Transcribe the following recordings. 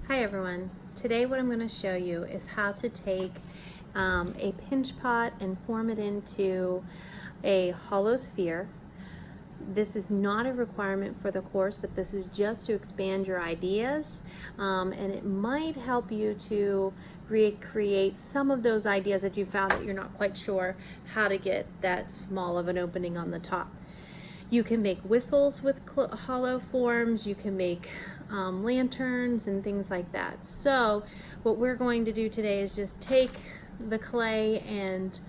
Hi everyone. Today what I'm going to show you is how to take a pinch pot and form it into a hollow sphere. This is not a requirement for the course, but this is just to expand your ideas, and it might help you to recreate some of those ideas that you found that you're not quite sure how to get that small of an opening on the top. You can make whistles with hollow forms, you can make lanterns and things like that. So what we're going to do today is just take the clay and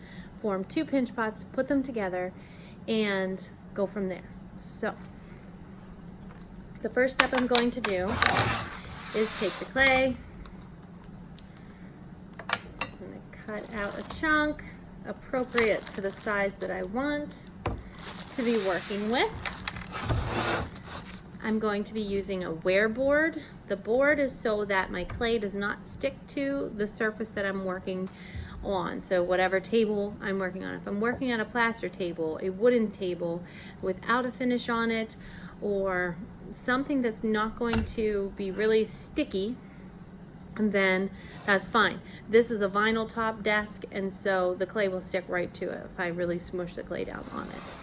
form two pinch pots, put them together, and go from there. So the first step I'm going to do is take the clay, I'm going to cut out a chunk appropriate to the size that I want to be working with. I'm going to be using a wear board. The board is so that my clay does not stick to the surface that I'm working on. So whatever table I'm working on. If I'm working on a plaster table, a wooden table without a finish on it, or something that's not going to be really sticky, then that's fine. This is a vinyl top desk, and so the clay will stick right to it if I really smush the clay down on it.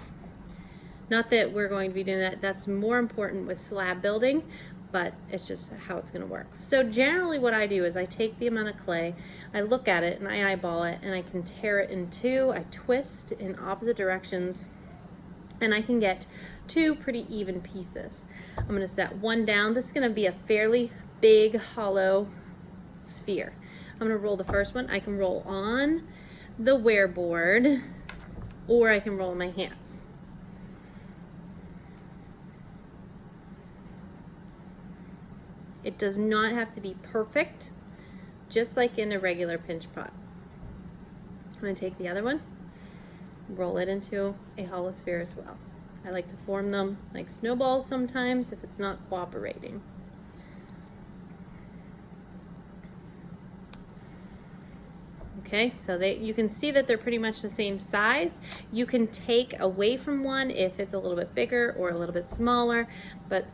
Not that we're going to be doing that. That's more important with slab building, but it's just how it's going to work. So generally what I do is I take the amount of clay, I look at it and I eyeball it, and I can tear it in two. I twist in opposite directions, and I can get two pretty even pieces. I'm going to set one down. This is going to be a fairly big hollow sphere. I'm going to roll the first one. I can roll on the wear board, or I can roll in my hands. It does not have to be perfect, just like in a regular pinch pot. I'm going to take the other one, roll it into a hollow sphere as well. I like to form them like snowballs sometimes if it's not cooperating. Okay, so you can see that they're pretty much the same size. You can take away from one if it's a little bit bigger or a little bit smaller, but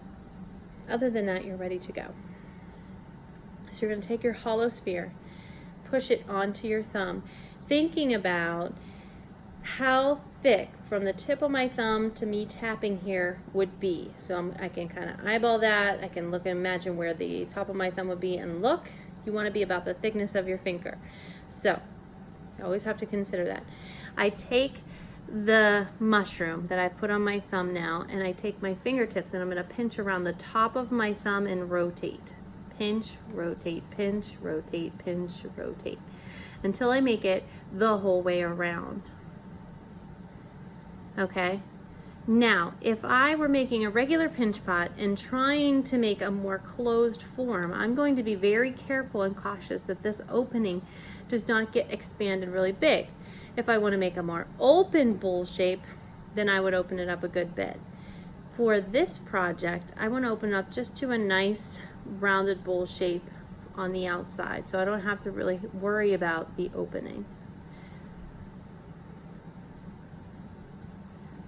other than that, you're ready to go. So you're going to take your hollow sphere, push it onto your thumb, thinking about how thick from the tip of my thumb to me tapping here would be. So I can kind of eyeball that. I can look and imagine where the top of my thumb would be, and look, you want to be about the thickness of your finger. So I always have to consider that. I take the mushroom that I put on my thumb now, and I take my fingertips and I'm going to pinch around the top of my thumb and rotate. Pinch, rotate, pinch, rotate, pinch, rotate, until I make it the whole way around. Okay? Now, if I were making a regular pinch pot and trying to make a more closed form, I'm going to be very careful and cautious that this opening does not get expanded really big. If I want to make a more open bowl shape, then I would open it up a good bit. For this project, I want to open up just to a nice rounded bowl shape on the outside, so I don't have to really worry about the opening.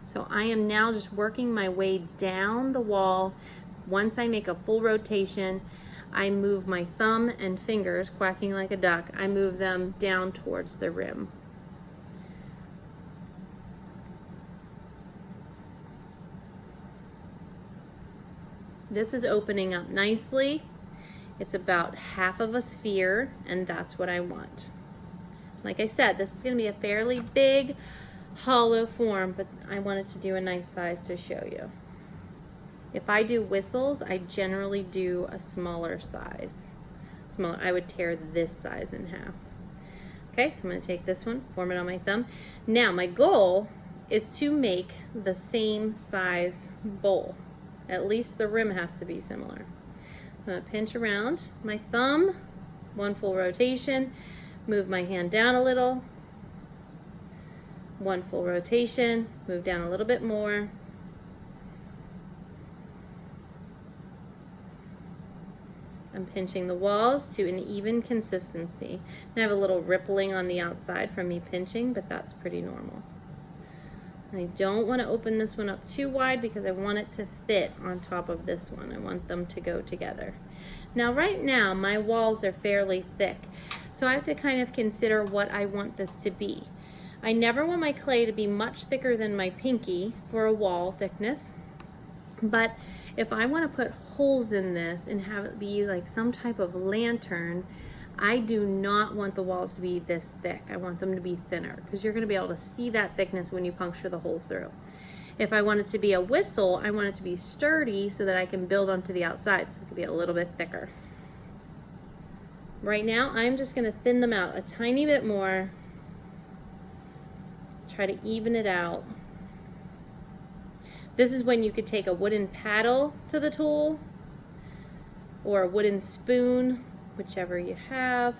So I am now just working my way down the wall. Once I make a full rotation, I move my thumb and fingers, quacking like a duck, I move them down towards the rim. This is opening up nicely. It's about half of a sphere, and that's what I want. Like I said, this is going to be a fairly big hollow form, but I wanted to do a nice size to show you. If I do whistles, I generally do a smaller size. I would tear this size in half. Okay, so I'm going to take this one, form it on my thumb. Now my goal is to make the same size bowl. At least the rim has to be similar. I'm going to pinch around my thumb, one full rotation, move my hand down a little, one full rotation, move down a little bit more, I'm pinching the walls to an even consistency. And I have a little rippling on the outside from me pinching, but that's pretty normal. I don't want to open this one up too wide because I want it to fit on top of this one. I want them to go together. Now right now my walls are fairly thick, so I have to kind of consider what I want this to be. I never want my clay to be much thicker than my pinky for a wall thickness, but if I want to put holes in this and have it be like some type of lantern, I do not want the walls to be this thick. I want them to be thinner because you're going to be able to see that thickness when you puncture the holes through. If I want it to be a whistle, I want it to be sturdy so that I can build onto the outside, so it could be a little bit thicker. Right now, I'm just going to thin them out a tiny bit more. Try to even it out. This is when you could take a wooden paddle to the tool or a wooden spoon, whichever you have.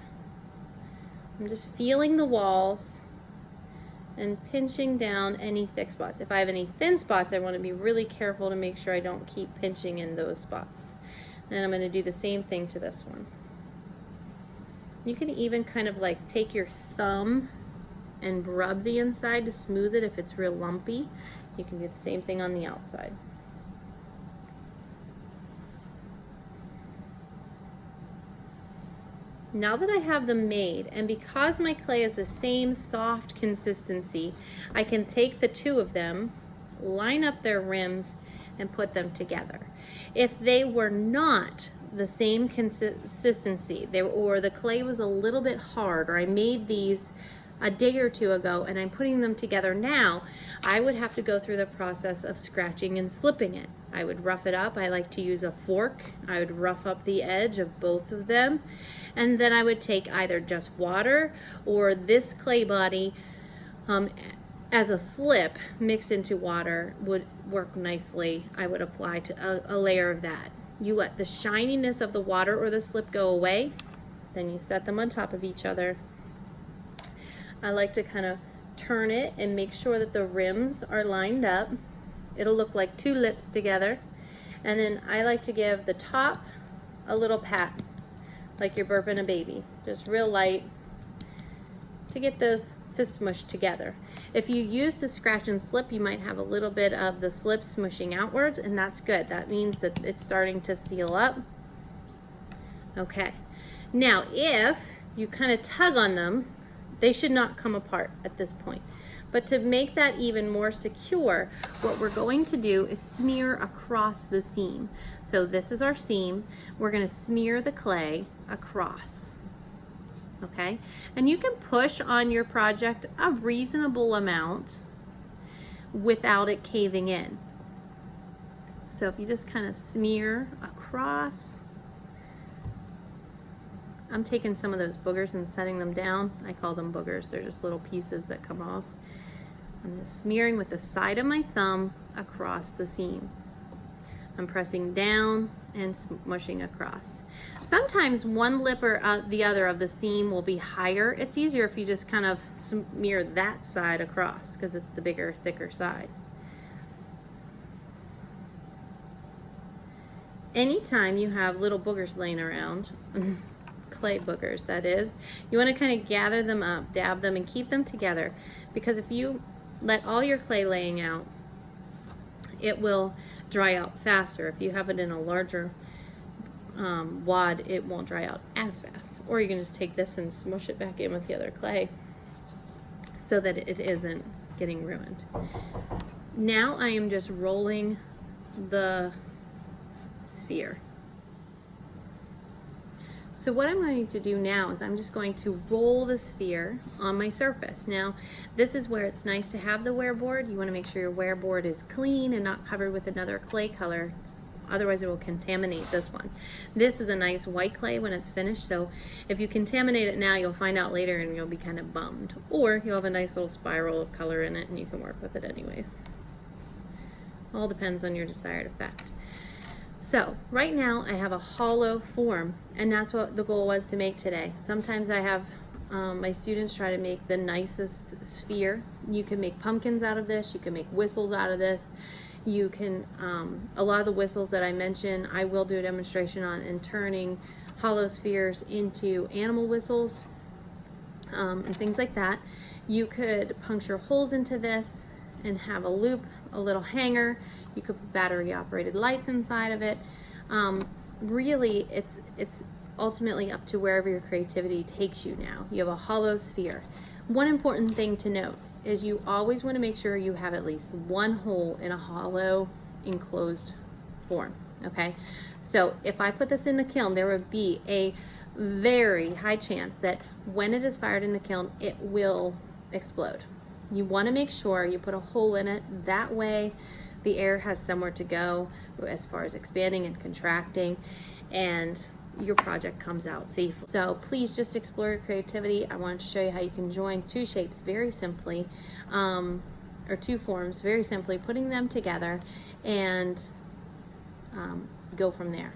I'm just feeling the walls and pinching down any thick spots. If I have any thin spots, I want to be really careful to make sure I don't keep pinching in those spots. And I'm going to do the same thing to this one. You can even kind of like take your thumb and rub the inside to smooth it if it's real lumpy. You can do the same thing on the outside. Now that I have them made, and because my clay is the same soft consistency, I can take the two of them, line up their rims, and put them together. If they were not the same consistency, or the clay was a little bit hard, or I made these a day or two ago and I'm putting them together now, I would have to go through the process of scratching and slipping it. I would rough it up. I like to use a fork. I would rough up the edge of both of them, and then I would take either just water or this clay body as a slip mixed into water would work nicely. I would apply to a layer of that. You let the shininess of the water or the slip go away, then you set them on top of each other. I like to kind of turn it and make sure that the rims are lined up. It'll look like two lips together. And then I like to give the top a little pat, like you're burping a baby, just real light to get those to smush together. If you use the scratch and slip, you might have a little bit of the slip smushing outwards, and that's good. That means that it's starting to seal up. Okay. Now, if you kind of tug on them, they should not come apart at this point. But to make that even more secure, what we're going to do is smear across the seam. So this is our seam. We're going to smear the clay across. Okay? And you can push on your project a reasonable amount without it caving in. So if you just kind of smear across, I'm taking some of those boogers and setting them down. I call them boogers. They're just little pieces that come off. I'm just smearing with the side of my thumb across the seam. I'm pressing down and smushing across. Sometimes one lip or the other of the seam will be higher. It's easier if you just kind of smear that side across because it's the bigger, thicker side. Anytime you have little boogers laying around, clay boogers that is, you want to kind of gather them up, dab them, and keep them together, because if you let all your clay laying out, it will dry out faster. If you have it in a larger wad, it won't dry out as fast. Or you can just take this and smush it back in with the other clay so that it isn't getting ruined. Now I am just rolling the sphere. So what I'm going to do now is I'm just going to roll the sphere on my surface. Now, this is where it's nice to have the wear board. You want to make sure your wear board is clean and not covered with another clay color. Otherwise, it will contaminate this one. This is a nice white clay when it's finished, so if you contaminate it now, you'll find out later and you'll be kind of bummed. Or you'll have a nice little spiral of color in it and you can work with it anyways. All depends on your desired effect. So right now I have a hollow form, and that's what the goal was to make today. Sometimes I have my students try to make the nicest sphere. You can make pumpkins out of this, you can make whistles out of this. You can, a lot of the whistles that I mentioned, I will do a demonstration on in turning hollow spheres into animal whistles and things like that. You could puncture holes into this and have a loop, a little hanger. You could put battery operated lights inside of it. Really, it's ultimately up to wherever your creativity takes you now. You have a hollow sphere. One important thing to note is you always want to make sure you have at least one hole in a hollow enclosed form. Okay, so if I put this in the kiln, there would be a very high chance that when it is fired in the kiln, it will explode. You want to make sure you put a hole in it. That way the air has somewhere to go as far as expanding and contracting, and your project comes out safely. So please just explore your creativity. I wanted to show you how you can join two shapes very simply, or two forms very simply, putting them together and go from there.